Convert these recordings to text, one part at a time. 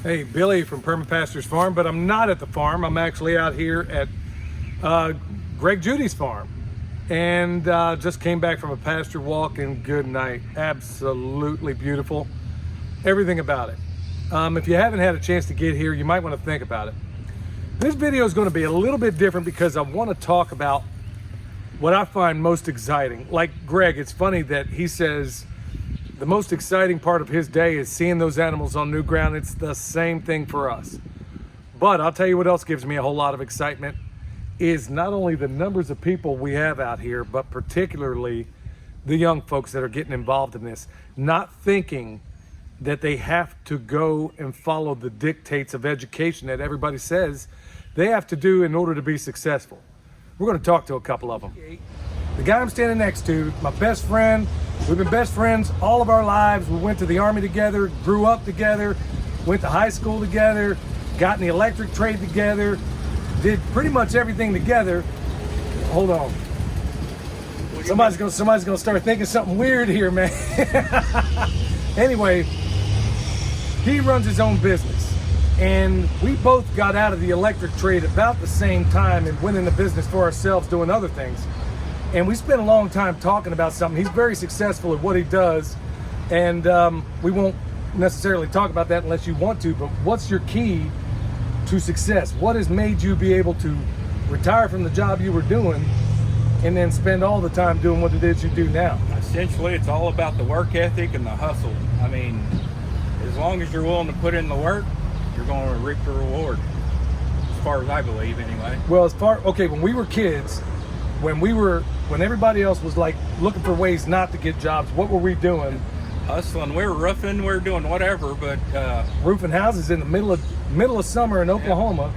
Hey, Billy from Perma Pastures farm, but I'm not at the farm. I'm actually out here at Greg Judy's farm, and just came back from a pasture walk, and good night. Absolutely beautiful. Everything about it. If you haven't had a chance to get here, you might want to think about it. This video is going to be a little bit different because I want to talk about what I find most exciting. Like Greg, it's funny that he says the most exciting part of his day is seeing those animals on new ground. It's the same thing for us. But I'll tell you what else gives me a whole lot of excitement is not only the numbers of people we have out here, but particularly the young folks that are getting involved in this, not thinking that they have to go and follow the dictates of education that everybody says they have to do in order to be successful. We're going to talk to a couple of them. The guy I'm standing next to, my best friend. We've been best friends all of our lives. We went to the Army together, grew up together, went to high school together, got in the electric trade together, did pretty much everything together. Hold on. Somebody's gonna start thinking something weird here, man. Anyway, he runs his own business, and we both got out of the electric trade about the same time and went into business for ourselves doing other things. And we spent a long time talking about something. He's very successful at what he does, and we won't necessarily talk about that unless you want to, but what's your key to success? What has made you be able to retire from the job you were doing and then spend all the time doing what it is you do now? Essentially, it's all about the work ethic and the hustle. I mean, as long as you're willing to put in the work, you're going to reap the reward, as far as I believe anyway. Well, when we were kids, when everybody else was like looking for ways not to get jobs, what were we doing? Hustling. We were roofing, we were doing whatever, but roofing houses in the middle of summer in Oklahoma.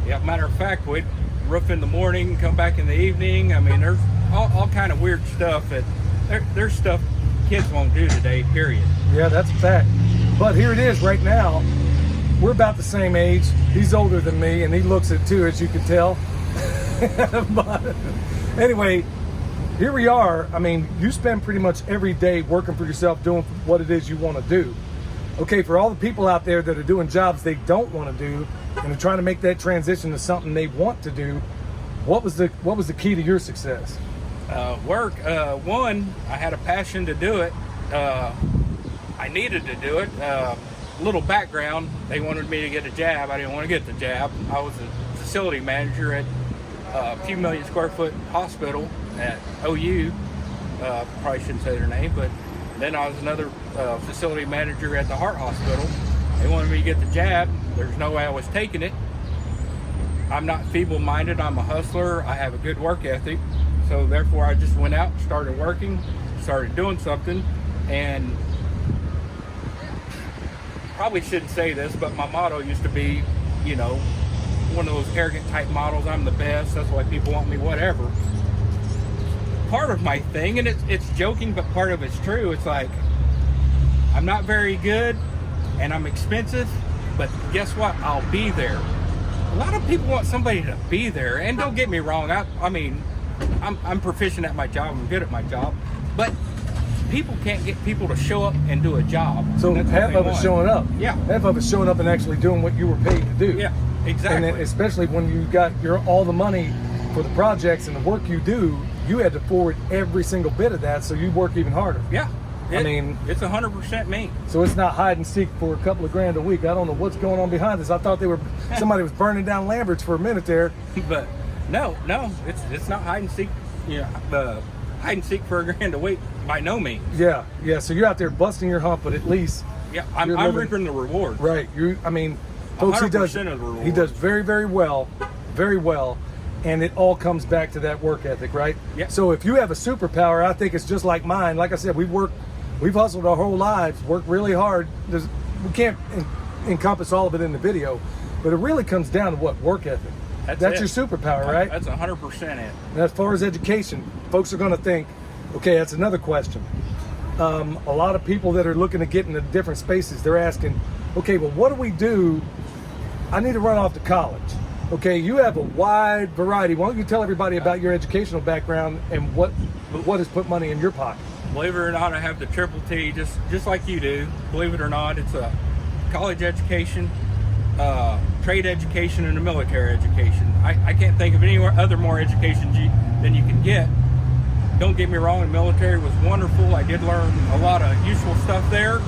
Yeah, matter of fact, we'd roof in the morning, come back in the evening. I mean, there's all kind of weird stuff that there's stuff kids won't do today, period. Yeah, that's a fact. But here it is right now. We're about the same age. He's older than me, and he looks it too, as you can tell. But anyway, here we are. I mean, you spend pretty much every day working for yourself, doing what it is you want to do. Okay, for all the people out there that are doing jobs they don't want to do and are trying to make that transition to something they want to do, what was the key to your success? Work. One, I had a passion to do it. I needed to do it. Little background, they wanted me to get a jab. I didn't want to get the jab. I was a facility manager at a few million square foot hospital at OU. Probably shouldn't say their name, but then I was another facility manager at the heart hospital. They wanted me to get the jab. There's no way I was taking it. I'm not feeble-minded. I'm a hustler. I have a good work ethic. So therefore I just went out, started working, started doing something, and probably shouldn't say this, but my motto used to be, you know, one of those arrogant type models. I'm the best. That's why people want me, whatever. Part of my thing, and it's joking, but part of it's true. It's like, I'm not very good and I'm expensive, but guess what? I'll be there. A lot of people want somebody to be there, and don't get me wrong. I mean, I'm proficient at my job. I'm good at my job, but people can't get people to show up and do a job. So half of it's showing up. Yeah. Half of it's showing up and actually doing what you were paid to do. Yeah, exactly. And then especially when you got all the money for the projects and the work you do, you had to forward every single bit of that, so you work even harder. Yeah. I mean, it's 100% me. So it's not hide and seek for a couple of grand a week. I don't know what's going on behind this. I thought somebody was burning down Lambert's for a minute there. But no, it's not hide and seek. Hide and seek for a grand a week, by no means. Yeah. So you're out there busting your hump, but at least I'm reaping the reward. Right. Folks, he does very, very well, and it all comes back to that work ethic, right? Yeah. So if you have a superpower, I think it's just like mine. Like I said, we've hustled our whole lives, worked really hard. We can't encompass all of it in the video, but it really comes down to what? Work ethic. That's your superpower, right? That's 100% it. And as far as education, folks are going to think, okay, that's another question. A lot of people that are looking to get into different spaces, they're asking, okay, well, what do we do? I need to run off to college. Okay, you have a wide variety. Why don't you tell everybody about your educational background and what has put money in your pocket? Believe it or not, I have the triple T, just like you do. Believe it or not, it's a college education, trade education, and a military education. I can't think of any other more education than you can get. Don't get me wrong, the military was wonderful. I did learn a lot of useful stuff there.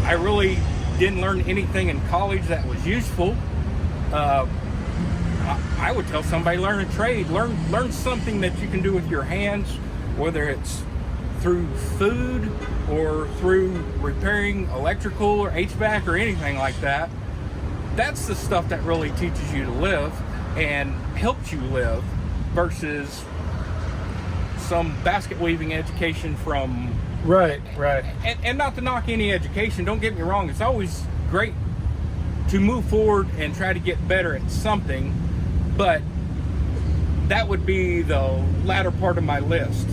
I really didn't learn anything in college that was useful. I would tell somebody, learn a trade, learn something that you can do with your hands, whether it's through food or through repairing electrical or HVAC or anything like that. That's the stuff that really teaches you to live and helps you live versus some basket weaving education from... Right. And not to knock any education, don't get me wrong, it's always great to move forward and try to get better at something, but that would be the latter part of my list.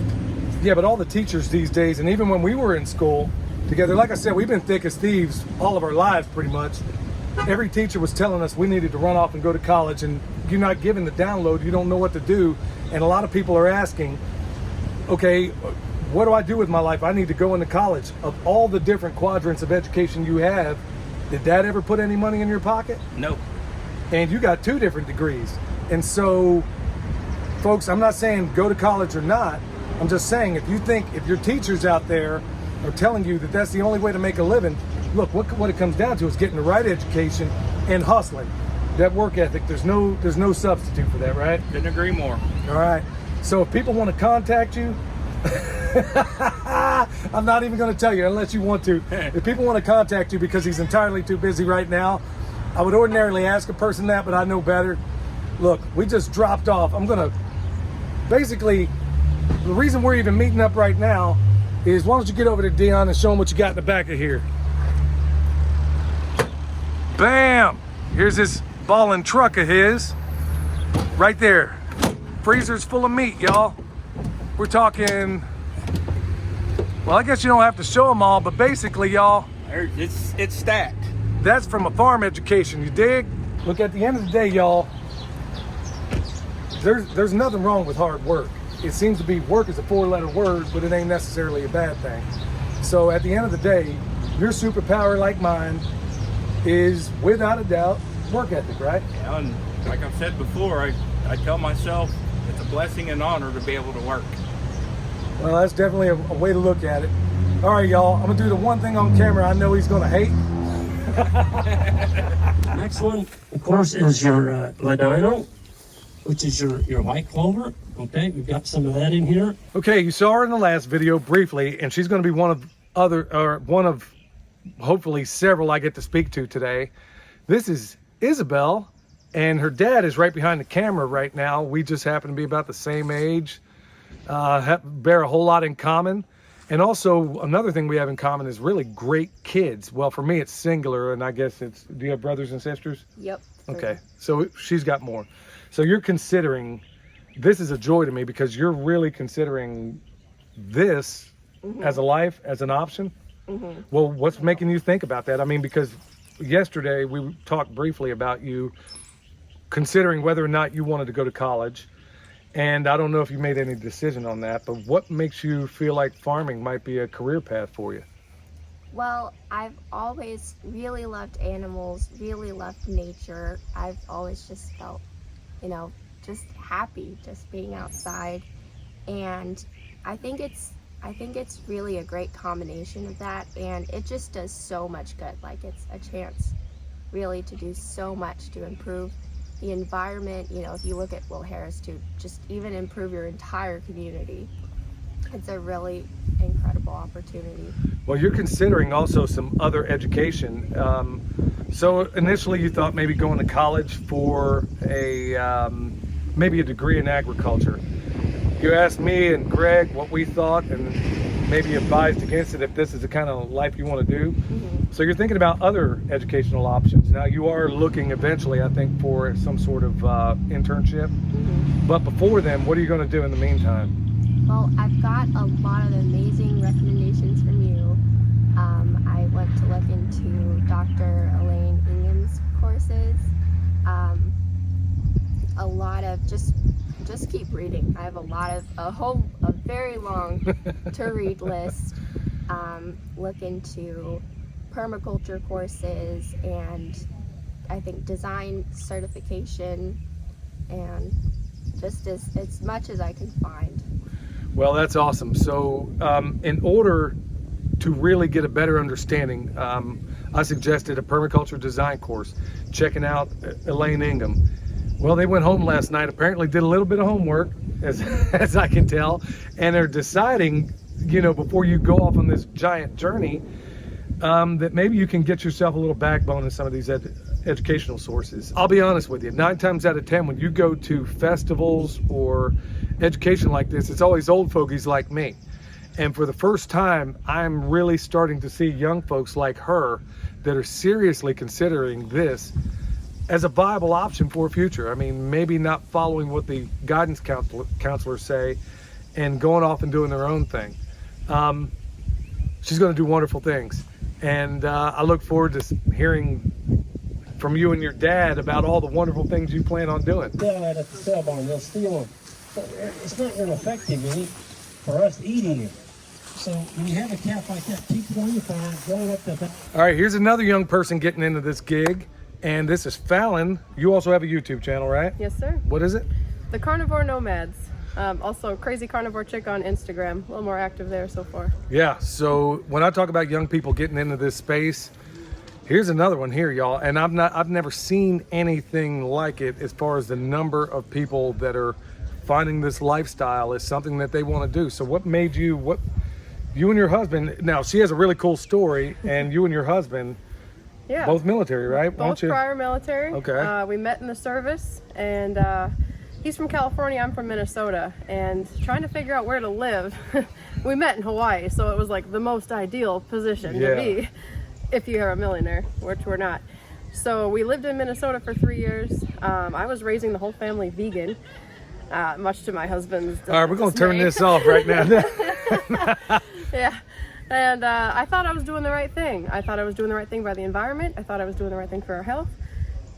Yeah, but all the teachers these days, and even when we were in school together, like I said, we've been thick as thieves all of our lives pretty much. Every teacher was telling us we needed to run off and go to college, and you're not given the download, you don't know what to do. And a lot of people are asking, okay, what do I do with my life? I need to go into college. Of all the different quadrants of education you have, did that ever put any money in your pocket? No. And you got 2 different degrees. And so, folks, I'm not saying go to college or not. I'm just saying, if your teachers out there are telling you that that's the only way to make a living, look, what it comes down to is getting the right education and hustling. That work ethic, there's no substitute for that, right? Couldn't agree more. All right. So if people want to contact you, I'm not even going to tell you unless you want to. If people want to contact you because he's entirely too busy right now, I would ordinarily ask a person that, but I know better. Look, we just dropped off. I'm going to basically, the reason we're even meeting up right now is why don't you get over to Dion and show him what you got in the back of here. Bam! Here's this ballin' truck of his. Right there. Freezer's full of meat, y'all. We're talking, well, I guess you don't have to show them all, but basically, y'all, it's stacked. That's from a farm education, you dig? Look, at the end of the day, y'all, there's nothing wrong with hard work. It seems to be work is a 4-letter word, but it ain't necessarily a bad thing. So at the end of the day, your superpower, like mine, is without a doubt work ethic, right? Yeah, and like I've said before, I tell myself it's a blessing and honor to be able to work. Well, that's definitely a way to look at it. All right, y'all, I'm gonna do the one thing on camera I know he's gonna hate. Next one, of course, is your Ladino, which is your white clover. Okay, we've got some of that in here. Okay, you saw her in the last video briefly, and she's going to be one of hopefully several I get to speak to today. This is Isabel, and her dad is right behind the camera right now. We just happen to be about the same age, bear a whole lot in common. And also, another thing we have in common is really great kids. Well, for me, it's singular, and I guess it's, do you have brothers and sisters? Yep. Okay, so she's got more. So you're considering, this is a joy to me because you're really considering this as a life, as an option. Well, what's making you think about that? I mean, because yesterday we talked briefly about you considering whether or not you wanted to go to college. And I don't know if you made any decision on that, but what makes you feel like farming might be a career path for you? Well, I've always really loved animals, really loved nature. I've always just felt, just happy just being outside. And I think it's really a great combination of that, and it just does so much good. Like, it's a chance really to do so much to improve the environment, if you look at Will Harris, to just even improve your entire community. It's a really incredible opportunity. Well, you're considering also some other education. So initially you thought maybe going to college for maybe a degree in agriculture. You asked me and Greg what we thought and maybe advised against it if this is the kind of life you want to do. So you're thinking about other educational options. Now you are looking eventually, I think, for some sort of internship. But before then, what are you going to do in the meantime? Well, I've got a lot of amazing recommendations from you. I went to look into Dr. Elaine Ingham's courses. A lot of just keep reading. I have a very long to read list. Look into permaculture courses and I think design certification and just as much as I can find. Well, that's awesome. So in order to really get a better understanding, I suggested a permaculture design course, checking out Elaine Ingham. Well, they went home last night, apparently did a little bit of homework, as I can tell, and are deciding, before you go off on this giant journey, that maybe you can get yourself a little backbone in some of these educational sources. I'll be honest with you, 9 times out of 10, when you go to festivals or education like this, it's always old fogies like me. And for the first time, I'm really starting to see young folks like her that are seriously considering this as a viable option for a future. I mean, maybe not following what the guidance counselors say and going off and doing their own thing. She's going to do wonderful things. And I look forward to hearing from you and your dad about all the wonderful things you plan on doing. Sell that at the sale barn, they'll steal them. But it's not real effective for us eating it. So when you have a calf like that, keep it on your farm, grow it up to that. All right, here's another young person getting into this gig. And this is Fallon. You also have a YouTube channel, right? Yes, sir. What is it? The Carnivore Nomads. Also, Crazy Carnivore Chick on Instagram. A little more active there so far. Yeah, so when I talk about young people getting into this space, here's another one here, y'all. And I've never seen anything like it as far as the number of people that are finding this lifestyle is something that they want to do. So what made you and your husband, now she has a really cool story, and you and your husband, Yeah. both military, right? Both prior military. Okay. We met in the service, and he's from California, I'm from Minnesota, and trying to figure out where to live. We met in Hawaii, so it was like the most ideal position to be if you're a millionaire, which we're not. So we lived in Minnesota for 3 years. I was raising the whole family vegan, much to my husband's All right, we're going to turn this off right now. Yeah. And I thought I was doing the right thing. I thought I was doing the right thing by the environment. I thought I was doing the right thing for our health.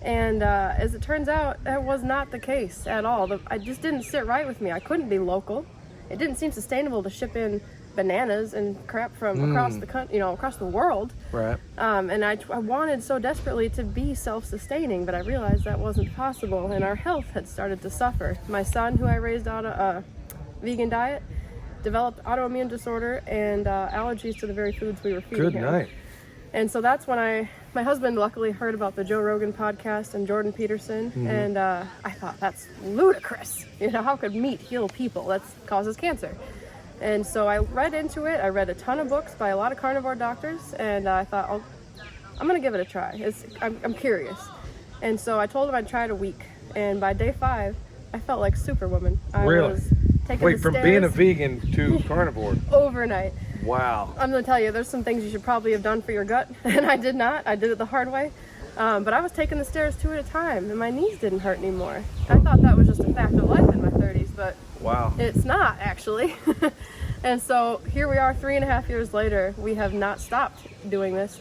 And as it turns out, that was not the case at all. I just didn't sit right with me. I couldn't be local. It didn't seem sustainable to ship in bananas and crap from across the country, across the world. Right. And I wanted so desperately to be self-sustaining, but I realized that wasn't possible. And our health had started to suffer. My son, who I raised on a vegan diet, developed autoimmune disorder and allergies to the very foods we were feeding him. Good night. And so that's when my husband luckily heard about the Joe Rogan podcast and Jordan Peterson, and I thought, that's ludicrous. How could meat heal people? That causes cancer. And so I read into it. I read a ton of books by a lot of carnivore doctors, and I thought, I'm going to give it a try. I'm curious. And so I told him I'd try it a week, and by day 5, I felt like Superwoman. I was taking Wait, the from stairs being a vegan to carnivore. overnight. Wow. I'm gonna tell you, there's some things you should probably have done for your gut, and I did not. I did it the hard way. But I was taking the stairs 2 at a time, and my knees didn't hurt anymore. I thought that was just a fact of life in my 30s, but Wow. it's not actually. And so here we are 3.5 years later. We have not stopped doing this.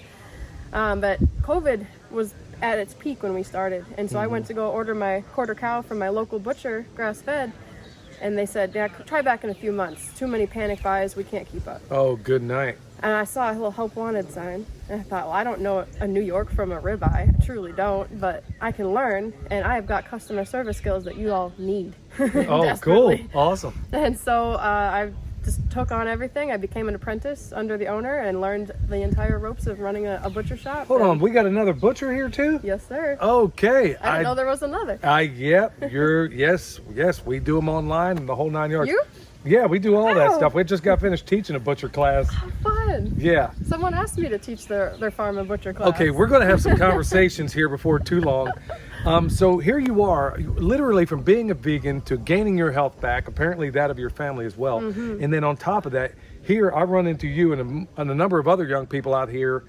But COVID was at its peak when we started. And so I went to go order my quarter cow from my local butcher, grass-fed. And they said, yeah, try back in a few months. Too many panic buys, we can't keep up. Oh, good night. And I saw a little help wanted sign. And I thought, well, I don't know a New York from a ribeye. I truly don't, but I can learn. And I have got customer service skills that you all need. Oh, cool. Awesome. And so I just took on everything. I became an apprentice under the owner and learned the entire ropes of running a butcher shop. Hold on, we got another butcher here too? Yes, sir. Okay. I didn't know there was another. Yep, yes, we do them online and the whole 9 yards. You? Yeah, we do all that Wow. stuff. We just got finished teaching a butcher class. How fun. Yeah. Someone asked me to teach their farm and butcher class. Okay, we're going to have some conversations here before too long. So here you are, literally from being a vegan to gaining your health back, apparently that of your family as well. And then on top of that, here I run into you and a number of other young people out here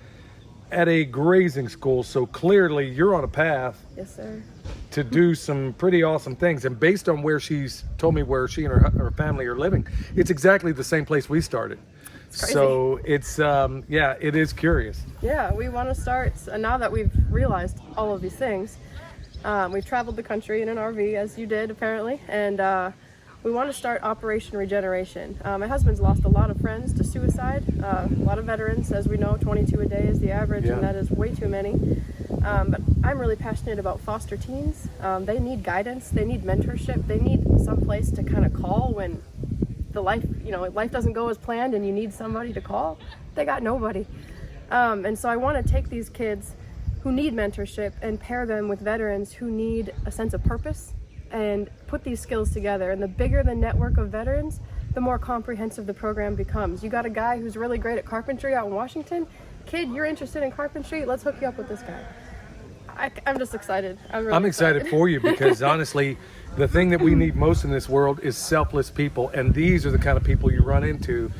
at a grazing school. So clearly you're on a path Yes, sir. to do some pretty awesome things. And based on where she's told me where she and her family are living, it's exactly the same place we started. crazy. So it's, it is curious. Yeah, we want to start, now that we've realized all of these things, we've traveled the country in an RV, as you did apparently, and we want to start Operation Regeneration. My husband's lost a lot of friends to suicide, a lot of veterans, as we know, 22 a day is the average, Yeah. and that is way too many. But I'm really passionate about foster teens. They need guidance, they need mentorship, they need some place to kind of call when life doesn't go as planned and you need somebody to call. They got nobody. And so I want to take these kids who need mentorship and pair them with veterans who need a sense of purpose and put these skills together. And the bigger the network of veterans, the more comprehensive the program becomes. You got a guy who's really great at carpentry out in Washington. Kid, you're interested in carpentry? Let's hook you up with this guy. I'm just excited. I'm excited for you because honestly, the thing that we need most in this world is selfless people. And these are the kind of people you run into.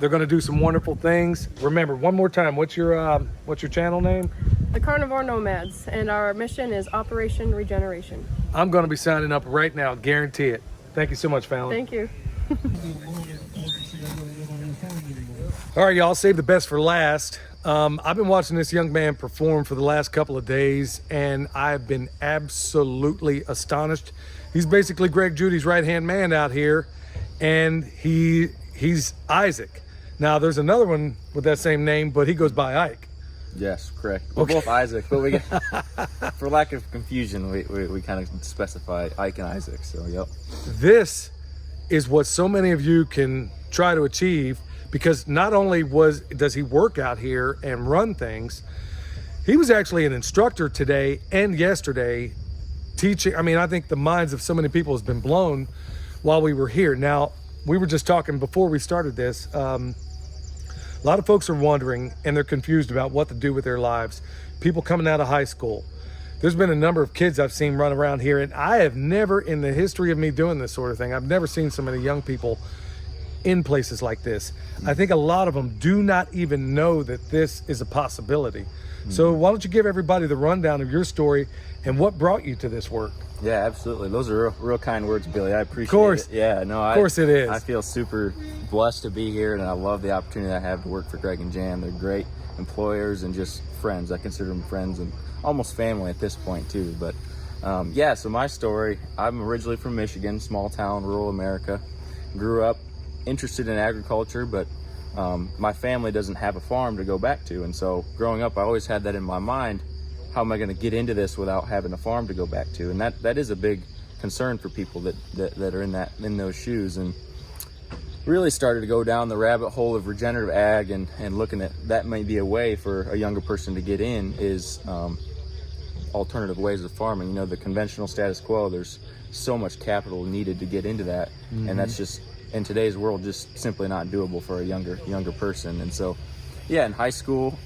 They're going to do some wonderful things. Remember, one more time, what's your channel name? The Carnivore Nomads, and our mission is Operation Regeneration. I'm going to be signing up right now, guarantee it. Thank you so much, Fallon. Thank you. All right, y'all, save the best for last. I've been watching this young man perform for the last couple of days, and I've been absolutely astonished. He's basically Greg Judy's right-hand man out here, and he's Isaac. Now, there's another one with that same name, but he goes by Ike. Yes, correct. We're both Isaac, but we get, for lack of confusion, we kind of specify Ike and Isaac. So, yep. This is what so many of you can try to achieve, because not only does he work out here and run things, he was actually an instructor today and yesterday teaching. I mean, I think the minds of so many people has been blown while we were here. Now, we were just talking before we started this. A lot of folks are wondering and they're confused about what to do with their lives. People coming out of high school. There's been a number of kids I've seen run around here, and I have never, in the history of me doing this sort of thing, I've never seen so many young people in places like this. I think a lot of them do not even know that this is a possibility. So why don't you give everybody the rundown of your story and what brought you to this work? Yeah, absolutely. Those are real kind words, Billy. I appreciate course. it. Yeah, no, Of course it is. I feel super blessed to be here, and I love the opportunity I have to work for Greg and Jan. They're great employers and just friends. I consider them friends and almost family at this point too. But yeah, so my story, I'm originally from Michigan, small town, rural America. Grew up interested in agriculture, but my family doesn't have a farm to go back to. And so growing up, I always had that in my mind. How am I going to get into this without having a farm to go back to? And that is a big concern for people that are in those shoes. And really started to go down the rabbit hole of regenerative ag and looking at that may be a way for a younger person to get in is alternative ways of farming. You know, the conventional status quo, there's so much capital needed to get into that. And that's just, in today's world, just simply not doable for a younger person. And so, yeah, in high school,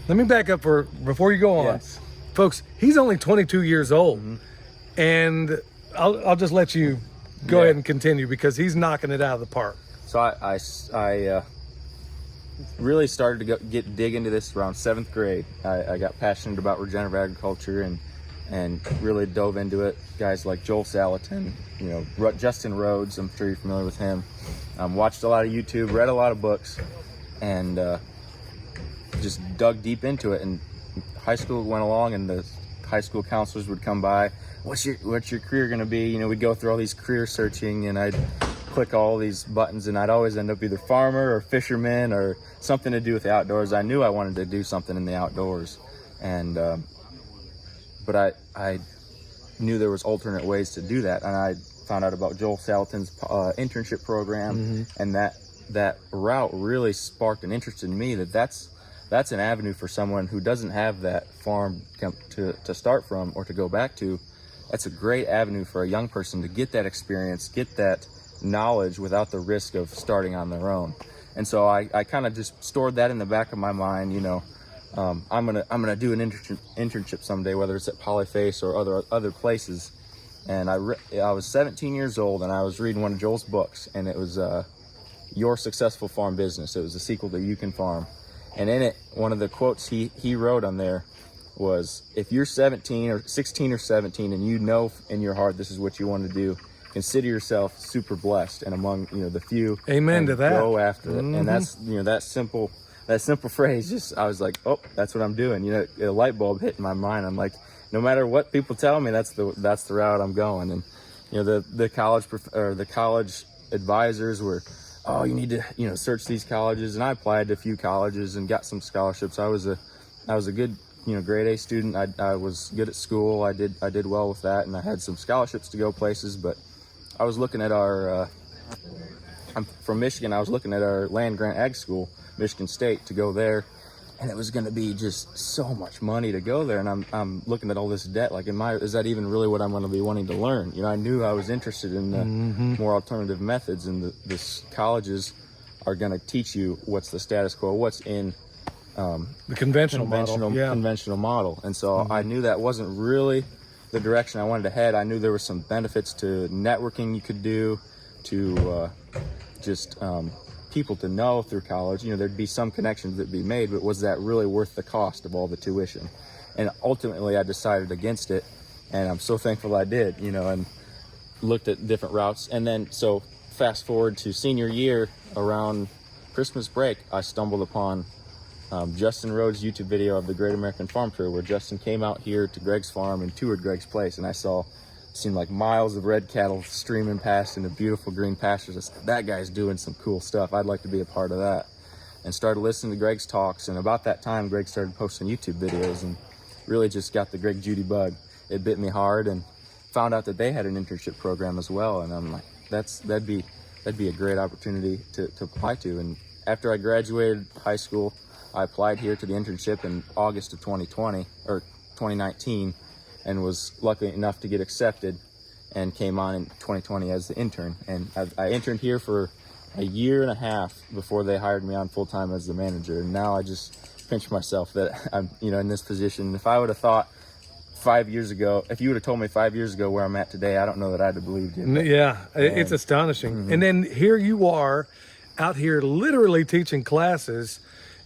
Let me back up before you go on. Yes. Folks, he's only 22 years old. And I'll just let you go ahead and continue because he's knocking it out of the park. So I really started to dig into this around 7th grade. I got passionate about regenerative agriculture and really dove into it. Guys like Joel Salatin, you know, Justin Rhodes, I'm sure you're familiar with him. Watched a lot of YouTube, read a lot of books, and just dug deep into it. And high school went along, and the high school counselors would come by. What's your career going to be? You know, we'd go through all these career searching, and I'd click all these buttons, and I'd always end up either farmer or fisherman or something to do with the outdoors. I knew I wanted to do something in the outdoors, and but I knew there was alternate ways to do that, and I found out about Joel Salatin's internship program, and that route really sparked an interest in me. That's an avenue for someone who doesn't have that farm to start from or to go back to. That's a great avenue for a young person to get that experience, get that knowledge without the risk of starting on their own. And so I kind of just stored that in the back of my mind. You know, I'm gonna do an internship someday, whether it's at Polyface or other places. And I was 17 years old, and I was reading one of Joel's books, and it was Your Successful Farm Business. It was a sequel to You Can Farm. And in it, one of the quotes he wrote on there was, if you're 16 or 17 and you know in your heart this is what you want to do, consider yourself super blessed and among, you know, the few. Amen to that. Go after it. And that's, you know, that simple phrase, just, I was like, oh, that's what I'm doing. You know, a light bulb hit in my mind. I'm like, no matter what people tell me, that's the route I'm going. you know, the college advisors were, oh, you need to, you know, search these colleges. And I applied to a few colleges and got some scholarships. I was a good, you know, grade A student. I was good at school. I did well with that, and I had some scholarships to go places. But I was looking at our, I'm from Michigan. I was looking at our land grant ag school, Michigan State, to go there, and it was going to be just so much money to go there. And I'm looking at all this debt. Like, is that even really what I'm going to be wanting to learn? You know, I knew I was interested in the more alternative methods, and the colleges are going to teach you what's the status quo, what's in the conventional model. Yeah. Conventional model. And so I knew that wasn't really the direction I wanted to head. I knew there were some benefits to networking you could do, to just people to know through college. You know, there'd be some connections that'd be made, but was that really worth the cost of all the tuition? And ultimately I decided against it, and I'm so thankful I did, you know, and looked at different routes. And then, so fast forward to senior year, around Christmas break, I stumbled upon Justin Rhodes' YouTube video of the Great American Farm Tour, where Justin came out here to Greg's farm and toured Greg's place, and I seemed like miles of red cattle streaming past into beautiful green pastures. I said, that guy's doing some cool stuff. I'd like to be a part of that. And started listening to Greg's talks, and about that time, Greg started posting YouTube videos, and really just got the Greg Judy bug. It bit me hard, and found out that they had an internship program as well, and I'm like, that'd be a great opportunity to apply to. And after I graduated high school, I applied here to the internship in August of 2019, and was lucky enough to get accepted, and came on in 2020 as the intern. And I interned here for a year and a half before they hired me on full time as the manager. And now I just pinch myself that I'm, you know, in this position. If I would have thought 5 years ago, if you would have told me 5 years ago where I'm at today, I don't know that I'd have believed you. Yeah, it's astonishing. And then here you are out here literally teaching classes,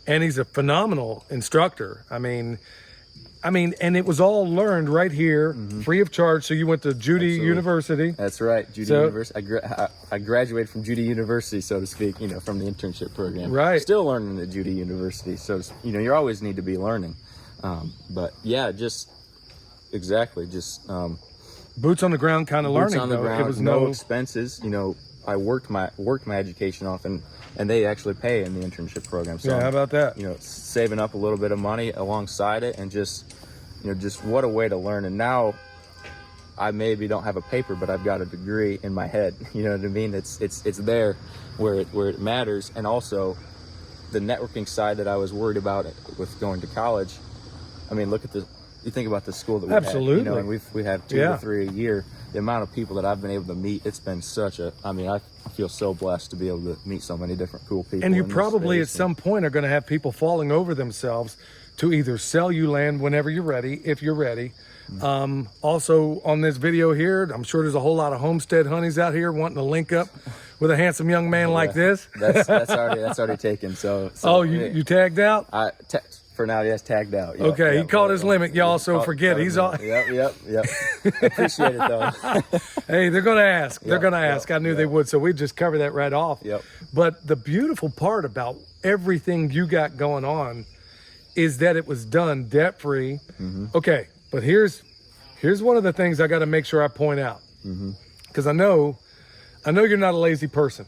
and he's a phenomenal instructor. I mean, and it was all learned right here, free of charge. So you went to Judy University. That's right, Judy University. I graduated from Judy University, so to speak, you know, from the internship program. Right. Still learning at Judy University, so, you know, you always need to be learning. But yeah, just boots on the ground kind of learning. Boots on the ground, it was no expenses. You know, I worked my education off, and they actually pay in the internship program. So, yeah, how about that? You know, saving up a little bit of money alongside it, and just what a way to learn. And now I maybe don't have a paper, but I've got a degree in my head. You know what I mean? It's there where it matters. And also the networking side that I was worried about with going to college. I mean, you think about the school that we Absolutely. had, you know, and we have 2 to 3 a year. The amount of people that I've been able to meet, it's been I feel so blessed to be able to meet so many different cool people. And you probably at some point are going to have people falling over themselves to either sell you land whenever you're ready, if you're ready. Also on this video here, I'm sure there's a whole lot of homestead honeys out here wanting to link up with a handsome young man like this. That's already taken. So you tagged out? For now, yes, tagged out. Yep, okay, he called his limit, y'all, so forget it. He's all... Yep. Appreciate it, though. Hey, they're going to ask. They're going to ask. I knew they would, so we just cover that right off. Yep. But the beautiful part about everything you got going on is that it was done debt-free. Okay, but here's one of the things I got to make sure I point out. Because I know you're not a lazy person.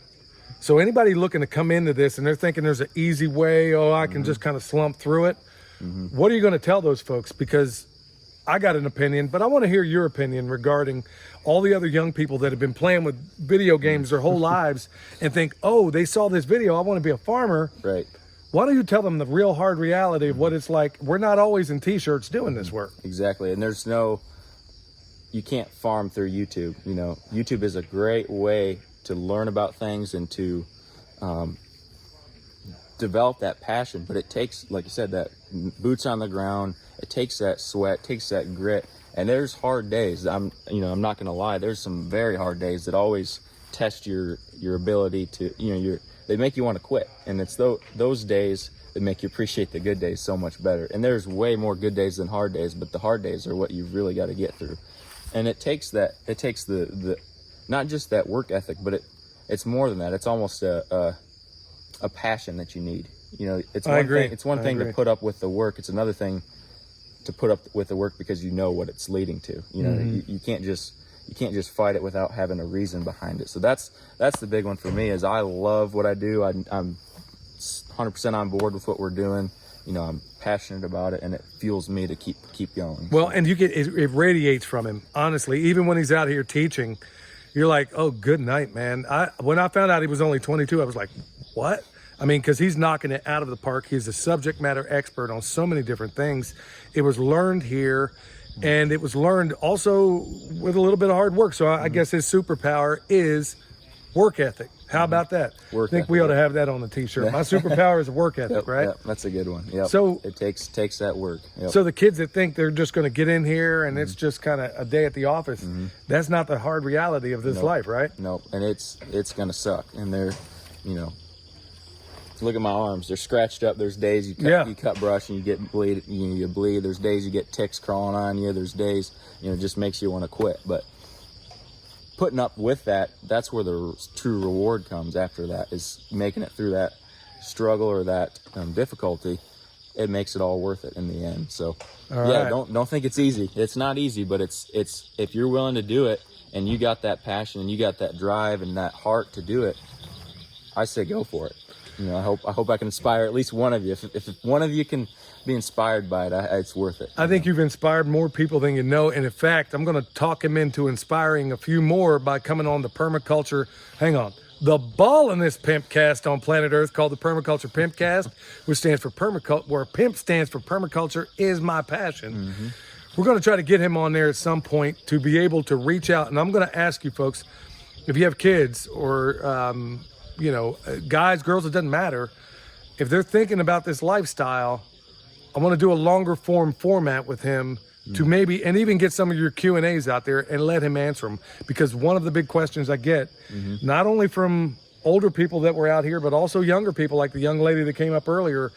So anybody looking to come into this and they're thinking there's an easy way, I can just kind of slump through it. What are you going to tell those folks? Because I got an opinion, but I want to hear your opinion regarding all the other young people that have been playing with video games their whole lives and think, they saw this video, I want to be a farmer. Right. Why don't you tell them the real hard reality of what it's like? We're not always in t-shirts doing this work. Exactly. And you can't farm through YouTube. You know, YouTube is a great way to learn about things and to develop that passion, but it takes, like you said, that boots on the ground. It takes that sweat, takes that grit, and there's hard days. I'm not gonna lie. There's some very hard days that always test your ability to, they make you want to quit, and it's those days that make you appreciate the good days so much better. And there's way more good days than hard days, but the hard days are what you've really got to get through. And it takes the not just that work ethic, but it's more than that. It's almost a passion that you need. You know, it's one thing to put up with the work. It's another thing to put up with the work because you know what it's leading to. You know, you you can't just fight it without having a reason behind it. So that's the big one for me, is I love what I do. I'm 100% on board with what we're doing. You know, I'm passionate about it, and it fuels me to keep going. Well, and you get it radiates from him. Honestly, even when he's out here teaching, you're like, oh, good night, man. When I found out he was only 22, I was like, what? I mean, because he's knocking it out of the park. He's a subject matter expert on so many different things. It was learned here, and it was learned also with a little bit of hard work. So I guess his superpower is work ethic. How about that? I think we ought to have that on the T-shirt. My superpower is work ethic, right? Yep, that's a good one. Yep. So it takes that work. Yep. So the kids that think they're just going to get in here and it's just kind of a day at the office, that's not the hard reality of this life, right? Nope. And it's going to suck. And they're, you know, look at my arms. They're scratched up. There's days you cut brush and you get bleed. You bleed. There's days you get ticks crawling on you. There's days, it just makes you want to quit. But putting up with that, that's where the true reward comes after that, is making it through that struggle or that difficulty. It makes it all worth it in the end. So right. Don't think it's easy. It's not easy, but it's if you're willing to do it and you got that passion and you got that drive and that heart to do it, I say go for it. I hope I can inspire at least one of you. If one of you can be inspired by it, it's worth it. I think you've inspired more people than you know. And in fact, I'm going to talk him into inspiring a few more by coming on the permaculture. Hang on. The ball in this pimpcast on planet Earth, called the Permaculture Pimpcast, which stands for permaculture, where PIMP stands for permaculture is my passion. We're going to try to get him on there at some point to be able to reach out. And I'm going to ask you folks, if you have kids or, guys, girls, it doesn't matter. If they're thinking about this lifestyle, I want to do a longer format with him to maybe, and even get some of your Q&As out there and let him answer them. Because one of the big questions I get, not only from older people that were out here, but also younger people, like the young lady that came up earlier,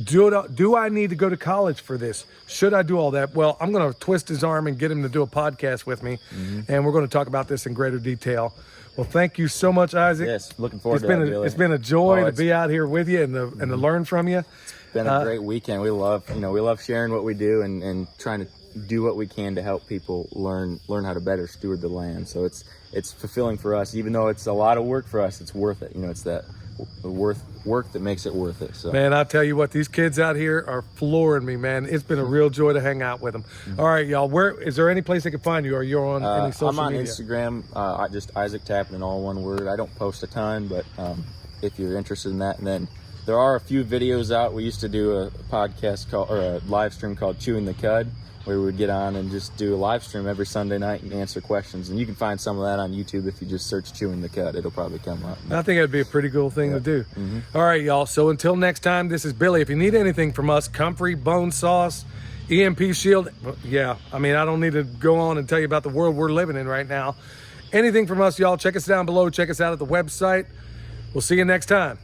do I need to go to college for this? Should I do all that? Well, I'm going to twist his arm and get him to do a podcast with me. And we're going to talk about this in greater detail. Well, thank you so much, Isaac. Yes, looking forward to it. It's been a joy to be out here with you and to learn from you. It's been a great weekend. We love sharing what we do and trying to do what we can to help people learn how to better steward the land. So it's fulfilling for us, even though it's a lot of work for us. It's worth it. It's that work that makes it worth it. So, man, I'll tell you what, these kids out here are flooring me, man. It's been a real joy to hang out with them. All right, y'all. Where is there any place they can find you? Or you're on any social media? I'm on Instagram. Just Isaac Tappan, all one word. I don't post a ton, but if you're interested in that, and then there are a few videos out. We used to do a podcast or a live stream called Chewing the Cud, where we would get on and just do a live stream every Sunday night and answer questions. And you can find some of that on YouTube if you just search Chewing the Cud. It'll probably come up. I think that'd be a pretty cool thing to do. All right, y'all. So until next time, this is Billy. If you need anything from us, comfrey, bone sauce, EMP shield. Yeah, I don't need to go on and tell you about the world we're living in right now. Anything from us, y'all, check us down below. Check us out at the website. We'll see you next time.